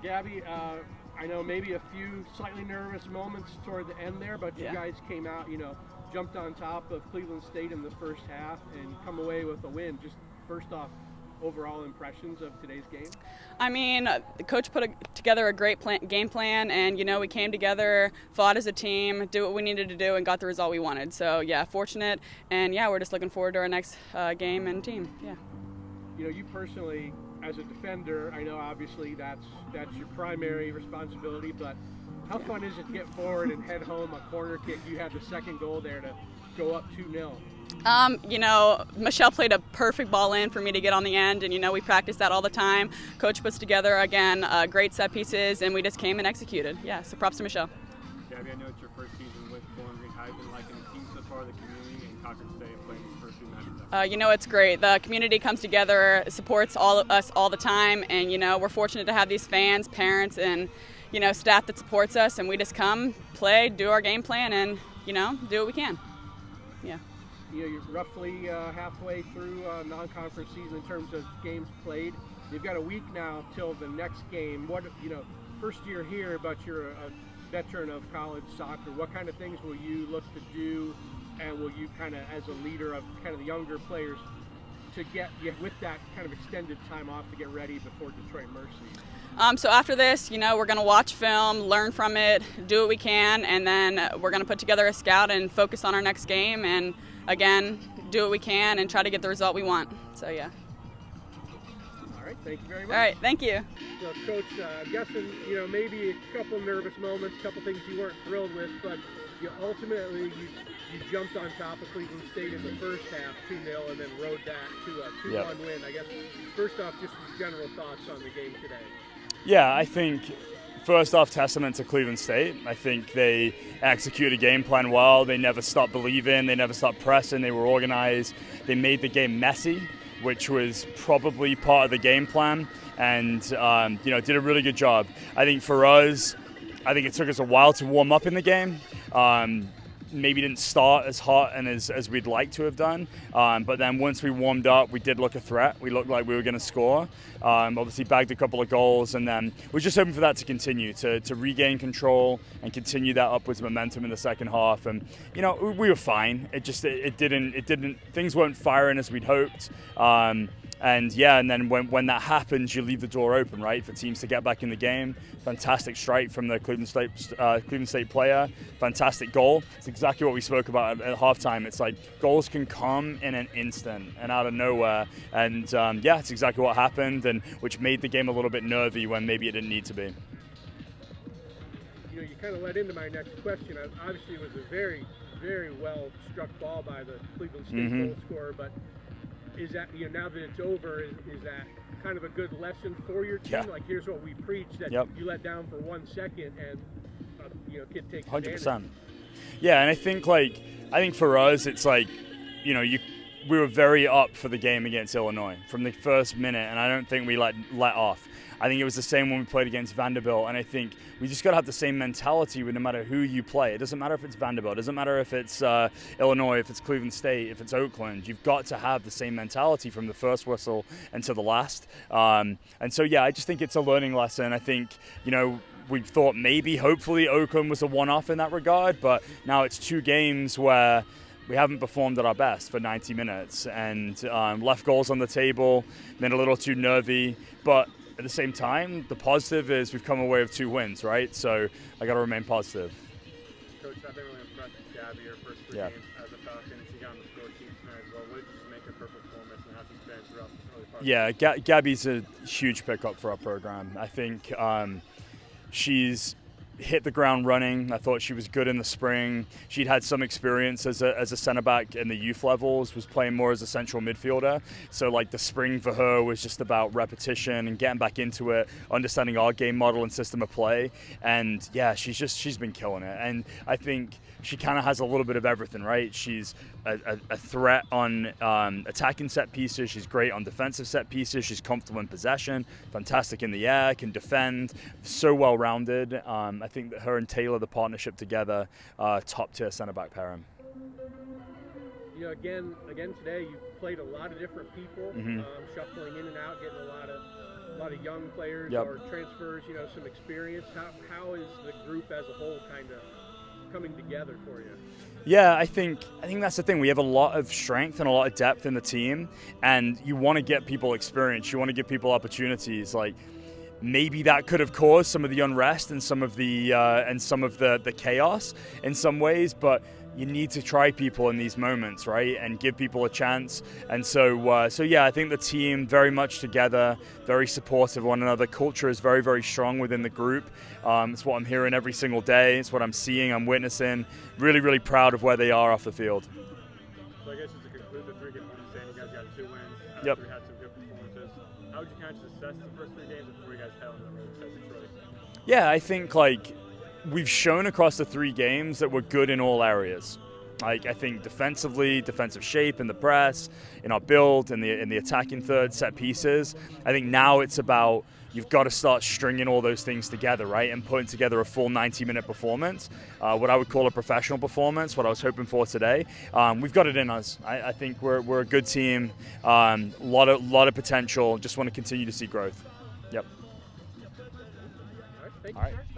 Gabby, I know maybe a few slightly nervous moments toward the end there, but you guys came out, jumped on top of Cleveland State in the first half and come away with a win. Just first off, overall impressions of today's game? I mean, the coach put together a great game plan, and, we came together, fought as a team, did what we needed to do, and got the result we wanted. So, fortunate, and, we're just looking forward to our next game and team, You personally, as a defender, I know obviously that's your primary responsibility, but how fun is it to get forward and head home a corner kick? You had the second goal there to go up 2-0. Michelle played a perfect ball in for me to get on the end, and, we practice that all the time. Coach puts together, again, great set pieces, and we just came and executed. So props to Michelle. Gabby, I know it's your first season with Bowling Green. How have you been liking the team so far, the community, and Concord State playing these first 2 matches? It's great. The community comes together, supports all of us all the time, and, we're fortunate to have these fans, parents, and, staff that supports us, and we just come, play, do our game plan, and, do what we can. You're roughly halfway through non-conference season in terms of games played. You've got a week now till the next game. What, first year here, but you're a veteran of college soccer. What kind of things will you look to do, and will you kind of, as a leader of kind of the younger players, to get with that kind of extended time off to get ready before Detroit Mercy? So after this, we're going to watch film, learn from it, do what we can, and then we're going to put together a scout and focus on our next game, and again, do what we can and try to get the result we want. So, All right, thank you very much. All right, thank you. So, Coach, I'm guessing, maybe a couple nervous moments, a couple things you weren't thrilled with, but ultimately you jumped on top of Cleveland State in the first half, 2-0, and then rode that to a 2-1 win. I guess, first off, just general thoughts on the game today. Yeah, I think first off, testament to Cleveland State. I think they executed a game plan well. They never stopped believing. They never stopped pressing. They were organized. They made the game messy, which was probably part of the game plan, and did a really good job. I think for us, it took us a while to warm up in the game. Maybe didn't start as hot and as we'd like to have done, but then once we warmed up, we did look a threat. We looked like we were going to score. Obviously bagged a couple of goals, and then we're just hoping for that to continue, to regain control and continue that upwards momentum in the second half. And we were fine. It didn't. Things weren't firing as we'd hoped. And then when that happens, you leave the door open, right, for teams to get back in the game. Fantastic strike from the Cleveland State player. Fantastic goal. It's exactly what we spoke about at halftime. It's like goals can come in an instant and out of nowhere. And it's exactly what happened, and which made the game a little bit nervy when maybe it didn't need to be. You kind of led into my next question. Obviously, it was a very, very well struck ball by the Cleveland State goal scorer, but is that, now that it's over, is that kind of a good lesson for your team? Yeah. Like, here's what we preach, that you let down for 1 second and, kid takes 100%. Advantage. Yeah, and I think for us, it's like, we were very up for the game against Illinois from the first minute, and I don't think we let off. I think it was the same when we played against Vanderbilt, and I think we just got to have the same mentality with no matter who you play. It doesn't matter if it's Vanderbilt, it doesn't matter if it's Illinois, if it's Cleveland State, if it's Oakland. You've got to have the same mentality from the first whistle and to the last. And so, I just think it's a learning lesson. I think, we thought maybe, hopefully, Oakland was a one-off in that regard, but now it's 2 games where we haven't performed at our best for 90 minutes and left goals on the table, been a little too nervy, but at the same time, the positive is we've come away with 2 wins, right? So I got to remain positive. Coach, I've been really impressed with Gabby, her first 3 games as a Falcon. She got on the score sheet tonight as well. What did you make her performance, and how's she been throughout this early part? Yeah, Gabby's a huge pickup for our program. I think she's hit the ground running. I thought she was good in the spring. She'd had some experience as a center back in the youth levels, was playing more as a central midfielder. So the spring for her was just about repetition and getting back into it, understanding our game model and system of play. And she's been killing it. And I think she kind of has a little bit of everything, right? She's a threat on attacking set pieces. She's great on defensive set pieces. She's comfortable in possession, fantastic in the air, can defend, so well-rounded. I think that her and Taylor, the partnership together, top-tier center-back pairing. Again today, you played a lot of different people, shuffling in and out, getting a lot of a lot of young players Yep. or transfers, some experience. How is the group as a whole kind of coming together for you? Yeah, I think that's the thing. We have a lot of strength and a lot of depth in the team, and you want to get people experience. You want to give people opportunities. Like, maybe that could have caused some of the unrest and some of the chaos in some ways, but you need to try people in these moments, right, and give people a chance. And so yeah, I think the team very much together, very supportive of one another. Culture is very, very strong within the group. It's what I'm hearing every single day. It's what I'm seeing, I'm witnessing. Really, really proud of where they are off the field. So I guess just to conclude the 3-game homestand, you guys got 2 wins. Yep. You had some good performances. How would you kind of assess the first 3 games before you guys head on the road to Detroit? Yeah, I think we've shown across the 3 games that we're good in all areas. I think defensively, defensive shape in the press, in our build, in the attacking third, set pieces. I think now it's about you've got to start stringing all those things together, right, and putting together a full 90-minute performance, what I would call a professional performance, what I was hoping for today. We've got it in us. I think we're a good team, lot of potential. Just want to continue to see growth. Yep. All right, thank you, All right. sir.